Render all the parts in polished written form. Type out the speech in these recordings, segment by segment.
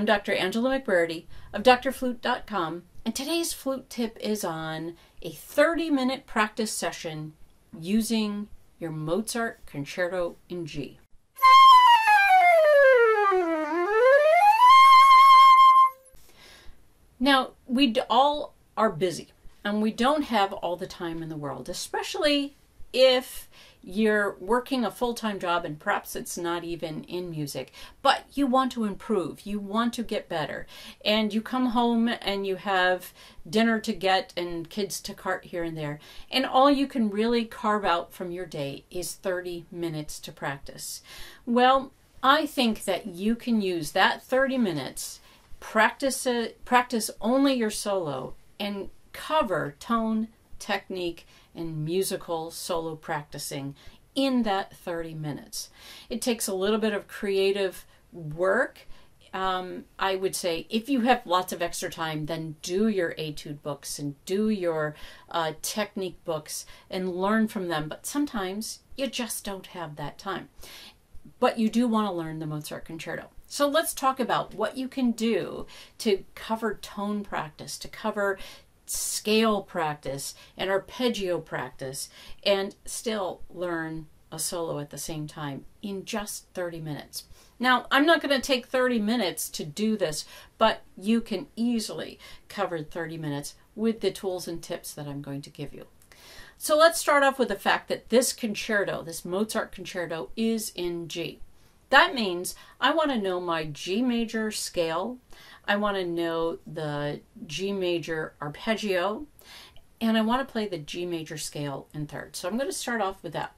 I'm Dr. Angela McBurdy of DoctorFlute.com, and today's flute tip is on a 30-minute practice session using your Mozart Concerto in G. Now, we all are busy, and we don't have all the time in the world, especially if you're working a full-time job and perhaps it's not even in music, but you want to improve, you want to get better, and you come home and you have dinner to get and kids to cart here and there, and all you can really carve out from your day is 30 minutes to practice. Well, I think that you can use that 30 minutes, practice only your solo, and cover tone, technique, and musical solo practicing in that 30 minutes. It takes a little bit of creative work. I would say if you have lots of extra time, then do your etude books and do your technique books and learn from them. But sometimes you just don't have that time. But you do want to learn the Mozart Concerto. So let's talk about what you can do to cover tone practice, to cover scale practice and arpeggio practice, and still learn a solo at the same time in just 30 minutes. Now, I'm not going to take 30 minutes to do this, but you can easily cover 30 minutes with the tools and tips that I'm going to give you. So let's start off with the fact that this concerto, this Mozart Concerto, is in G. That means I want to know my G major scale, I want to know the G major arpeggio, and I want to play the G major scale in thirds. So I'm going to start off with that.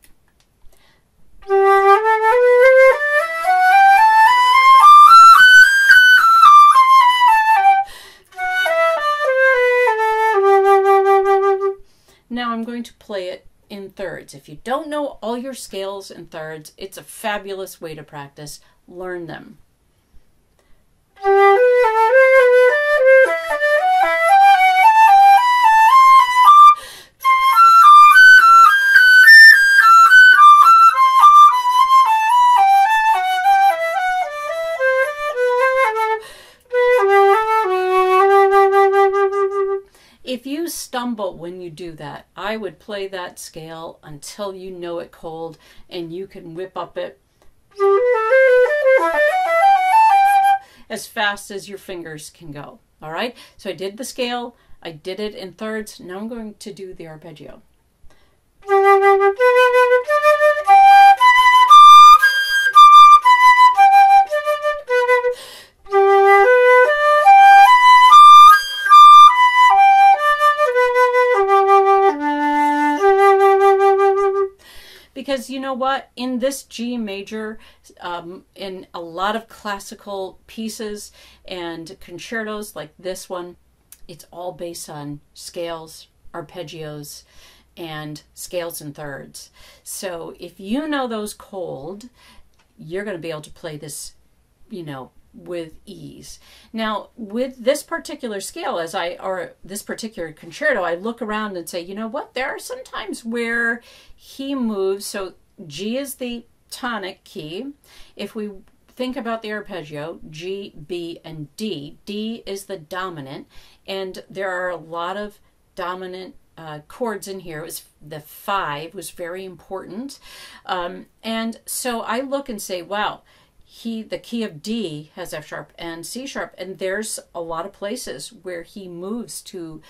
Now I'm going to play it in thirds. If you don't know all your scales in thirds, it's a fabulous way to practice. Learn them. If you stumble when you do that, I would play that scale until you know it cold and you can whip up it as fast as your fingers can go. All right, so I did the scale, I did it in thirds, now I'm going to do the arpeggio. Because you know what, in this G major, in a lot of classical pieces and concertos like this one, it's all based on scales, arpeggios, and scales and thirds. So if you know those cold, you're going to be able to play this, you know, with ease. Now, with this particular scale, or this particular concerto, I look around and say, you know what, there are some times where he moves. So G is the tonic key. If we think about the arpeggio, G, B, and D, D is the dominant, and there are a lot of dominant chords in here. It was the 5 was very important, and so I look and say, wow, the key of D has F sharp and C sharp, and there's a lot of places where he moves to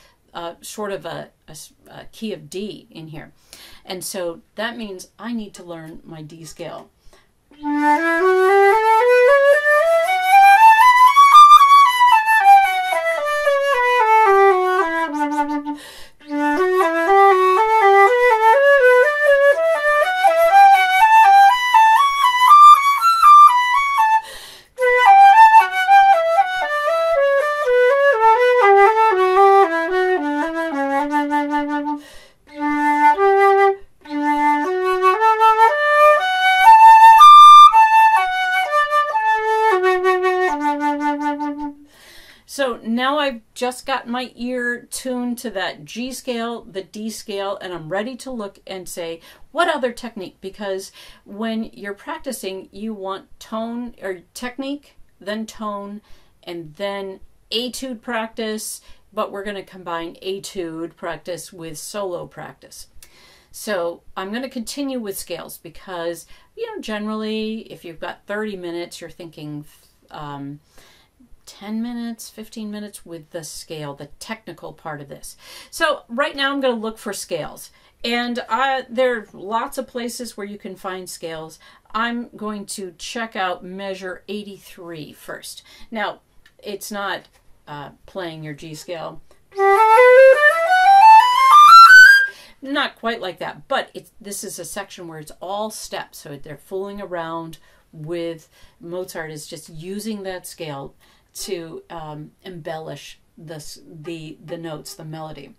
sort of a key of D in here. And so that means I need to learn my D scale. So now I've just got my ear tuned to that G scale, the D scale, and I'm ready to look and say, what other technique? Because when you're practicing, you want tone or technique, then tone, and then etude practice, but we're going to combine etude practice with solo practice. So I'm going to continue with scales because, you know, generally if you've got 30 minutes, you're thinking 10 minutes, 15 minutes with the scale, the technical part of this. So right now I'm going to look for scales. And there are lots of places where you can find scales. I'm going to check out measure 83 first. Now, it's not playing your G scale. Not quite like that, but this is a section where it's all steps. So they're fooling around with, Mozart is just using that scale to embellish the notes, the melody.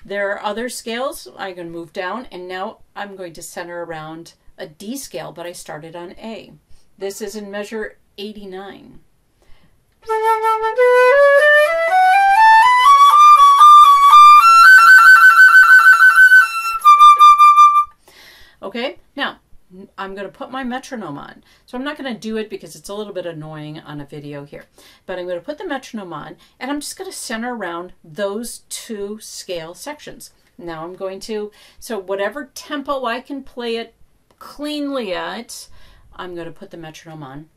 There are other scales. I'm going to move down, and now I'm going to center around a D scale, but I started on A. This is in measure 89. Okay, now I'm going to put my metronome on. So I'm not going to do it because it's a little bit annoying on a video here. But I'm going to put the metronome on, and I'm just going to center around those two scale sections. Now I'm going to, so whatever tempo I can play it cleanly at, I'm going to put the metronome on.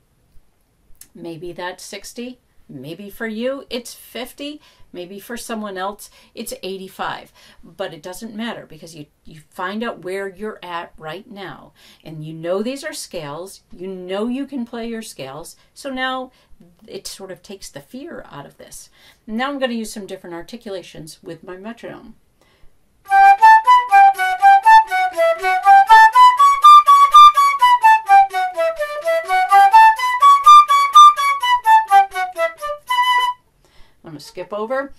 Maybe that's 60. Maybe for you it's 50. Maybe for someone else it's 85. But it doesn't matter because you find out where you're at right now. And you know these are scales. You know you can play your scales. So now it sort of takes the fear out of this. Now I'm going to use some different articulations with my metronome. I'm going to skip over.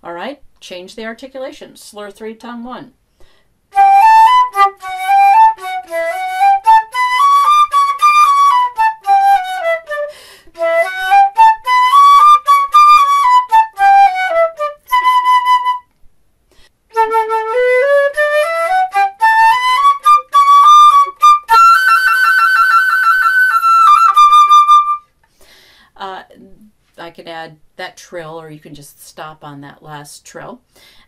All right, change the articulation. Slur 3, tongue 1. I can add that trill, or you can just stop on that last trill.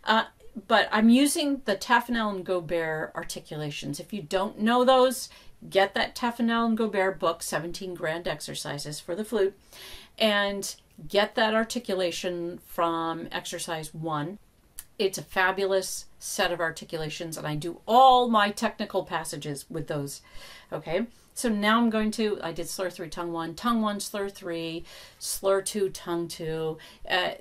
But I'm using the Taffanel and Gobert articulations. If you don't know those, get that Taffanel and Gobert book, 17 Grand Exercises for the Flute, and get that articulation from exercise 1. It's a fabulous set of articulations, and I do all my technical passages with those. Okay, so now I'm going to, I did slur 3, tongue 1, slur 3, slur 2, tongue 2.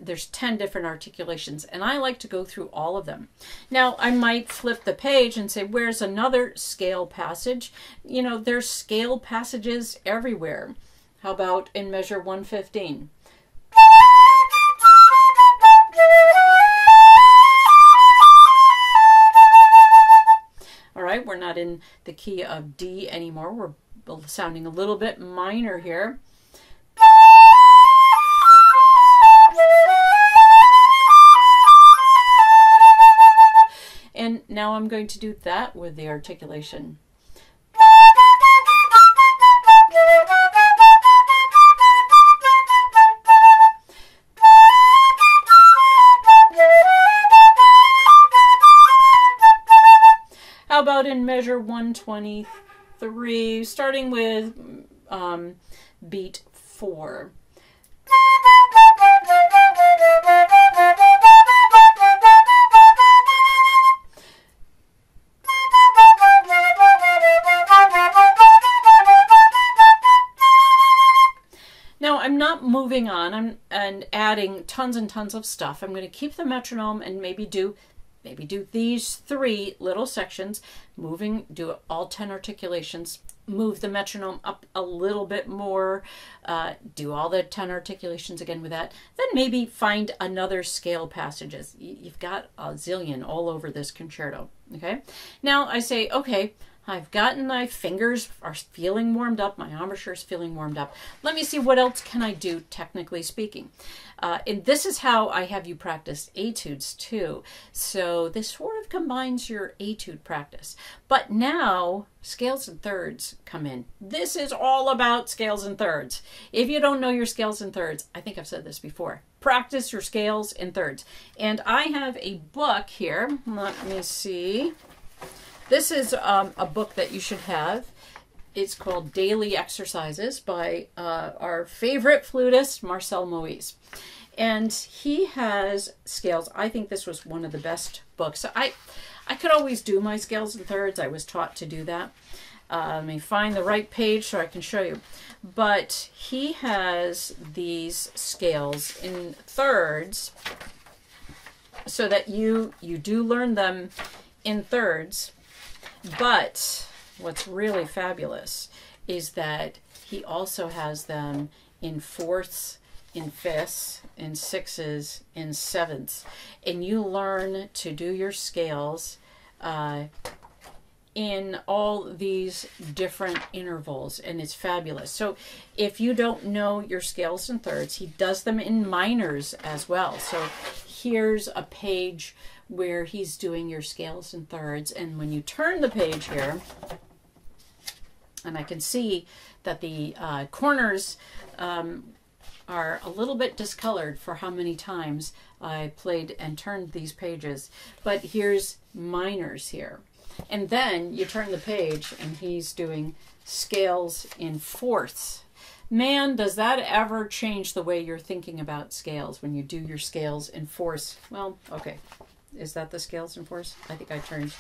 There's 10 different articulations, and I like to go through all of them. Now, I might flip the page and say, where's another scale passage? You know, there's scale passages everywhere. How about in measure 115? All right, we're not in the key of D anymore. We're sounding a little bit minor here. And now I'm going to do that with the articulation. How about in measure 123, starting with beat 4. Now I'm not moving on and adding tons and tons of stuff. I'm going to keep the metronome and maybe do these 3 little sections, do all 10 articulations, move the metronome up a little bit more, do all the 10 articulations again with that, then maybe find another scale passages. You've got a zillion all over this concerto, okay? Now I say, okay, I've gotten my fingers are feeling warmed up. My embouchure is feeling warmed up. Let me see what else can I do, technically speaking. And this is how I have you practice etudes too. So this sort of combines your etude practice. But now scales and thirds come in. This is all about scales and thirds. If you don't know your scales and thirds, I think I've said this before, practice your scales and thirds. And I have a book here. Let me see. This is a book that you should have. It's called Daily Exercises by our favorite flutist, Marcel Moise. And he has scales. I think this was one of the best books. I could always do my scales and thirds. I was taught to do that. Let me find the right page so I can show you. But he has these scales in thirds so that you do learn them in thirds. But what's really fabulous is that he also has them in fourths, in fifths, in sixes, in sevenths. And you learn to do your scales in all these different intervals, and it's fabulous. So if you don't know your scales and thirds, he does them in minors as well. So here's a page where he's doing your scales and thirds, and when you turn the page here, and I can see that the corners are a little bit discolored for how many times I played and turned these pages, but here's minors here. And then you turn the page and he's doing scales in fourths. Man, does that ever change the way you're thinking about scales when you do your scales in fourths? Well, okay. Is that the scales in fourths? I think I turned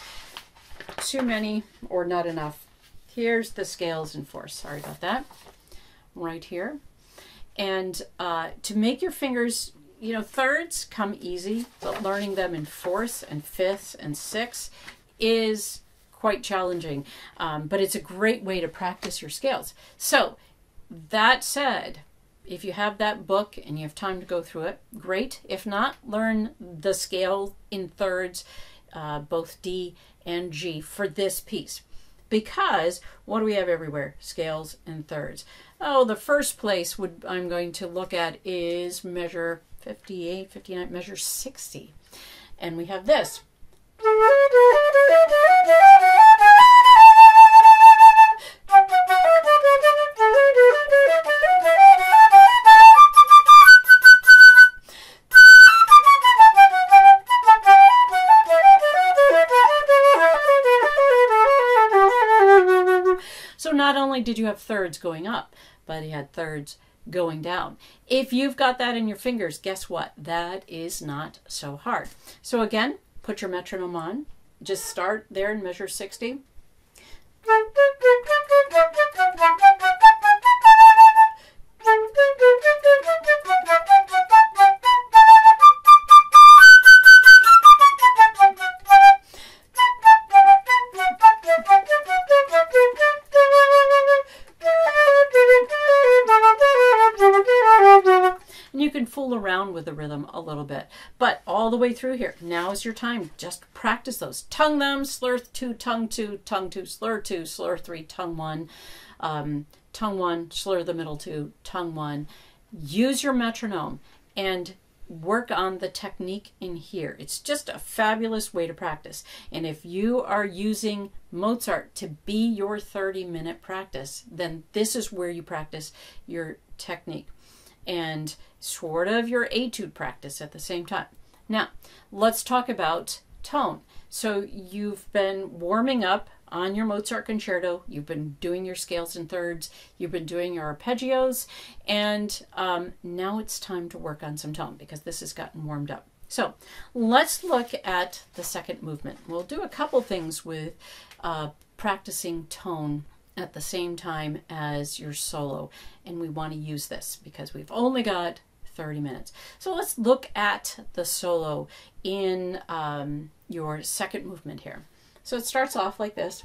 too many or not enough. Here's the scales in fourths. Sorry about that. Right here. And to make your fingers, you know, thirds come easy, but learning them in fourths and fifths and sixths is quite challenging. But it's a great way to practice your scales. So that said, if you have that book and you have time to go through it, great. If not, learn the scale in thirds, both D and G for this piece. Because what do we have everywhere? Scales and thirds. Oh, the first place I'm going to look at is measure 58, 59, measure 60. And we have this. So not only did you have thirds going up, but he had thirds going down. If you've got that in your fingers, guess what? That is not so hard. So again, put your metronome on. Just start there and measure 60. Fool around with the rhythm a little bit, but all the way through here, now is your time. Just practice those. Tongue them, slur 2, tongue 2, tongue 2, slur 2, slur 3, tongue 1, tongue 1, slur the middle 2, tongue 1. Use your metronome and work on the technique in here. It's just a fabulous way to practice. And if you are using Mozart to be your 30-minute practice, then this is where you practice your technique and sort of your etude practice at the same time. Now, let's talk about tone. So you've been warming up on your Mozart Concerto, you've been doing your scales and thirds, you've been doing your arpeggios, and now it's time to work on some tone because this has gotten warmed up. So let's look at the second movement. We'll do a couple things with practicing tone at the same time as your solo, and we want to use this because we've only got 30 minutes. So let's look at the solo in your second movement here. So it starts off like this.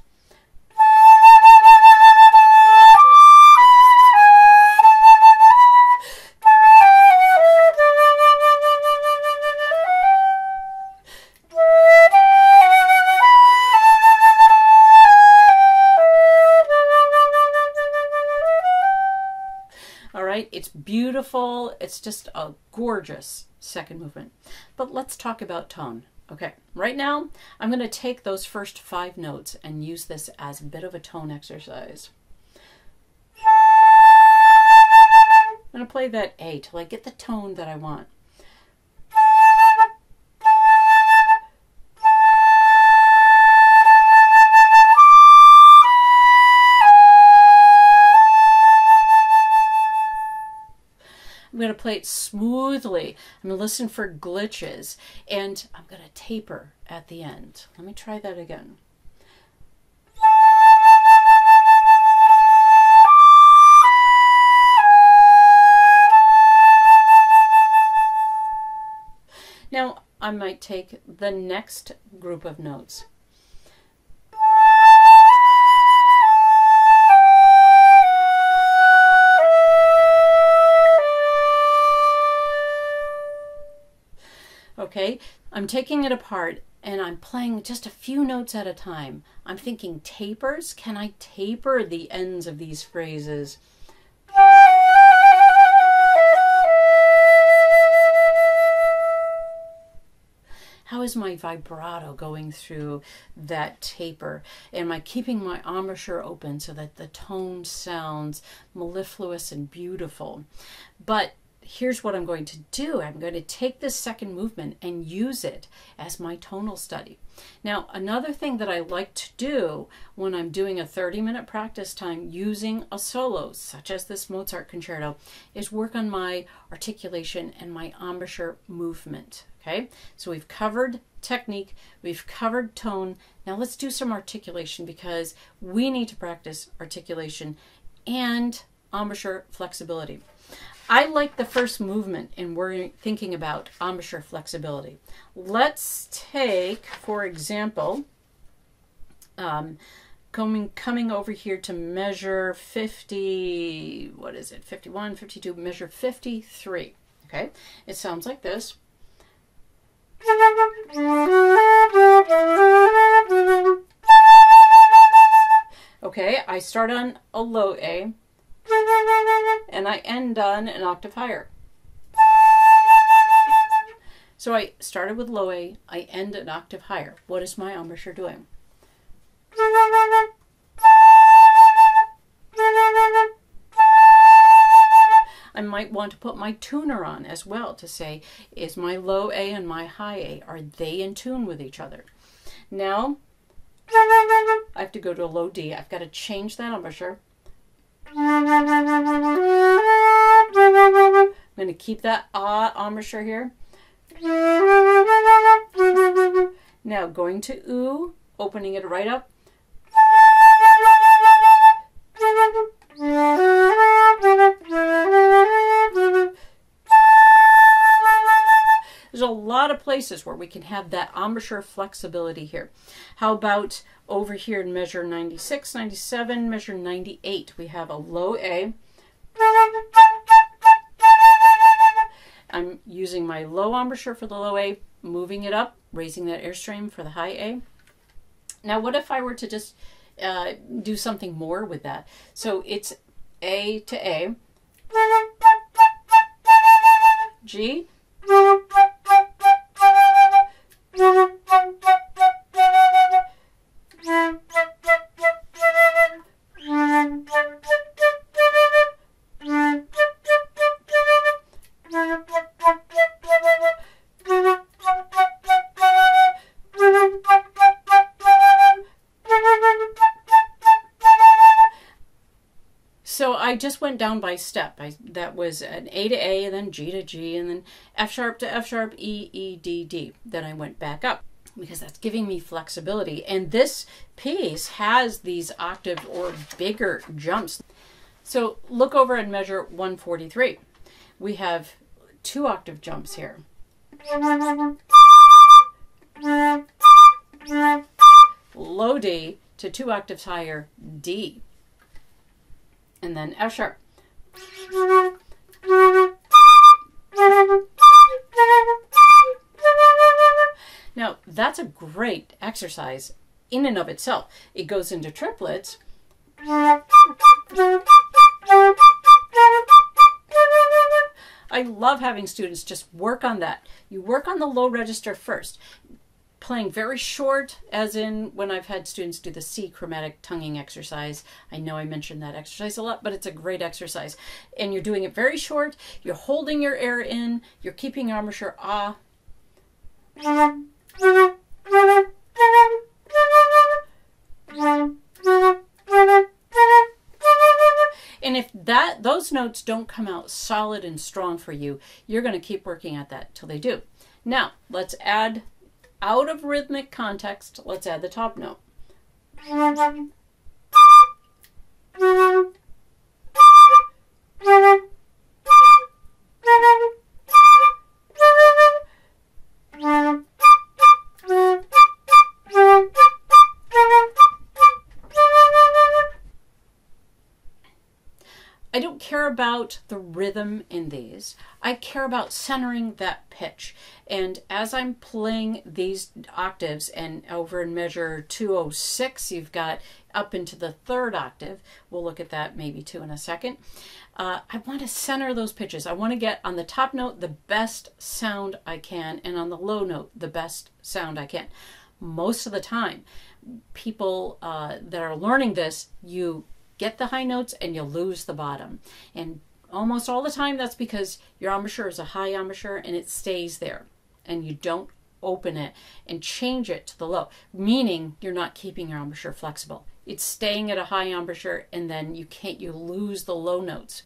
All right, it's beautiful. It's just a gorgeous second movement. But let's talk about tone. Okay, right now I'm going to take those first 5 notes and use this as a bit of a tone exercise. I'm going to play that A till I get the tone that I want. I'm going to play it smoothly. I'm going to listen for glitches, and I'm going to taper at the end. Let me try that again. Now, I might take the next group of notes. Okay, I'm taking it apart and I'm playing just a few notes at a time. I'm thinking tapers. Can I taper the ends of these phrases? How is my vibrato going through that taper? Am I keeping my embouchure open so that the tone sounds mellifluous and beautiful? But here's what I'm going to do. I'm going to take this second movement and use it as my tonal study. Now, another thing that I like to do when I'm doing a 30-minute practice time using a solo, such as this Mozart Concerto, is work on my articulation and my embouchure movement. Okay, so we've covered technique, we've covered tone. Now let's do some articulation, because we need to practice articulation and embouchure flexibility. I like the first movement, and we're thinking about embouchure flexibility. Let's take, for example, coming over here to measure 50, what is it, 51, 52, measure 53. Okay, it sounds like this. Okay, I start on a low A and I end on an octave higher. So I started with low A, I end an octave higher. What is my embouchure doing? I might want to put my tuner on as well to say, is my low A and my high A, are they in tune with each other? Now, I have to go to a low D. I've got to change that embouchure. I'm going to keep that embouchure here. Now going to oo, opening it right up. There's a lot of places where we can have that embouchure flexibility here. How about over here in measure 96, 97, measure 98? We have a low A. I'm using my low embouchure for the low A, moving it up, raising that airstream for the high A. Now, what if I were to just do something more with that? So it's A to A, G, So I just went down by step. That was an A to A, and then G to G, and then F sharp to F sharp, E, E, D, D. Then I went back up because that's giving me flexibility. And this piece has these octave or bigger jumps. So look over and measure 143. We have 2 octave jumps here. Low D to 2 octaves higher, D. And then F sharp. Now, that's a great exercise in and of itself. It goes into triplets. I love having students just work on that. You work on the low register first, playing very short, as in when I've had students do the C chromatic tonguing exercise. I know I mentioned that exercise a lot, but it's a great exercise. And you're doing it very short. You're holding your air in. You're keeping your embouchure ah. And if those notes don't come out solid and strong for you, you're going to keep working at that till they do. Now, let's add, out of rhythmic context, let's add the top note. I don't care about the rhythm in these. I care about centering that pitch. And as I'm playing these octaves, and over in measure 206, you've got up into the third octave. We'll look at that maybe too in a second. I want to center those pitches. I want to get on the top note the best sound I can, and on the low note the best sound I can. Most of the time, people that are learning this, you get the high notes and you lose the bottom. And almost all the time that's because your embouchure is a high embouchure and it stays there. And you don't open it and change it to the low, meaning you're not keeping your embouchure flexible. It's staying at a high embouchure, and then you lose the low notes.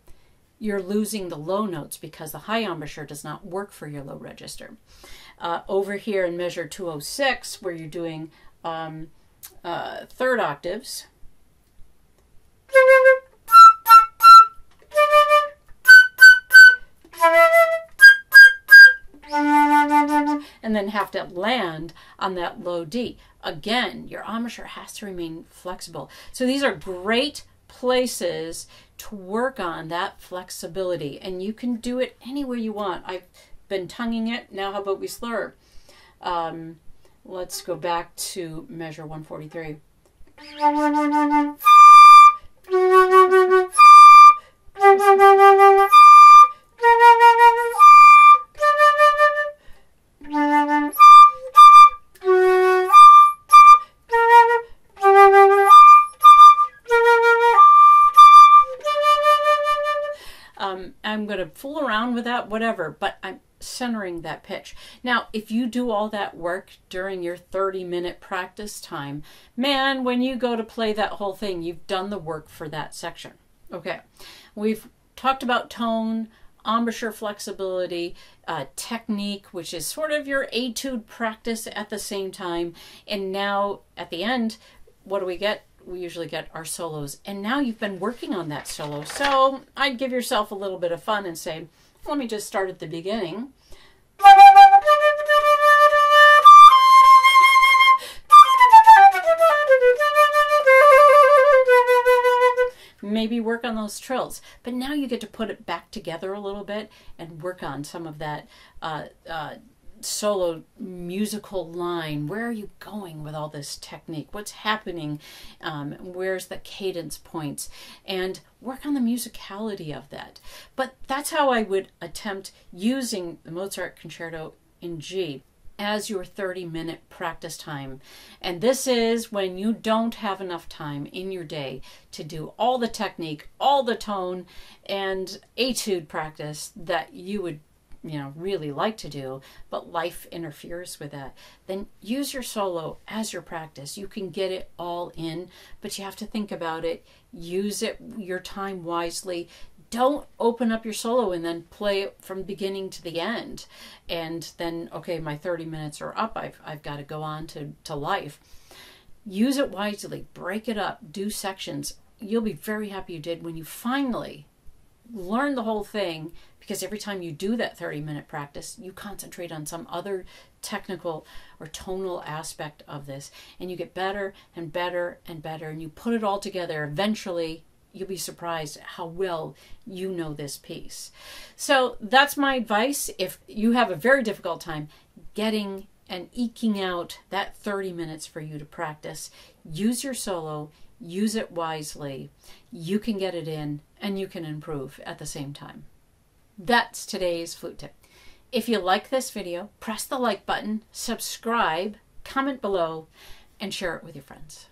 You're losing the low notes because the high embouchure does not work for your low register. Over here in measure 206, where you're doing third octaves, and then have to land on that low D. Again, your embouchure has to remain flexible. So these are great places to work on that flexibility, and you can do it anywhere you want. I've been tonguing it. Now how about we slur? Let's go back to measure 143. I'm going to fool around with that, whatever, but I'm centering that pitch. Now, if you do all that work during your 30-minute practice time, man, when you go to play that whole thing, you've done the work for that section. Okay, we've talked about tone, embouchure flexibility, technique, which is sort of your etude practice at the same time. And now at the end, what do we get? We usually get our solos. And now you've been working on that solo. So I'd give yourself a little bit of fun and say, let me just start at the beginning. Maybe work on those trills, but now you get to put it back together a little bit and work on some of that solo musical line. Where are you going with all this technique? What's happening? Where's the cadence points? And work on the musicality of that. But that's how I would attempt using the Mozart Concerto in G as your 30-minute practice time. And this is when you don't have enough time in your day to do all the technique, all the tone, and etude practice that you would really like to do, but life interferes with that. Then use your solo as your practice. You can get it all in, but you have to think about it. Use your time wisely. Don't open up your solo and then play it from beginning to the end. And then, okay, my 30 minutes are up. I've got to go on to life. Use it wisely. Break it up. Do sections. You'll be very happy you did when you finally learn the whole thing, because every time you do that 30-minute practice, you concentrate on some other technical or tonal aspect of this, and you get better and better and better, and you put it all together. Eventually, you'll be surprised how well you know this piece. So that's my advice. If you have a very difficult time getting and eking out that 30 minutes for you to practice, use your solo, use it wisely. You can get it in and you can improve at the same time. That's today's flute tip. If you like this video, press the like button, subscribe, comment below, and share it with your friends.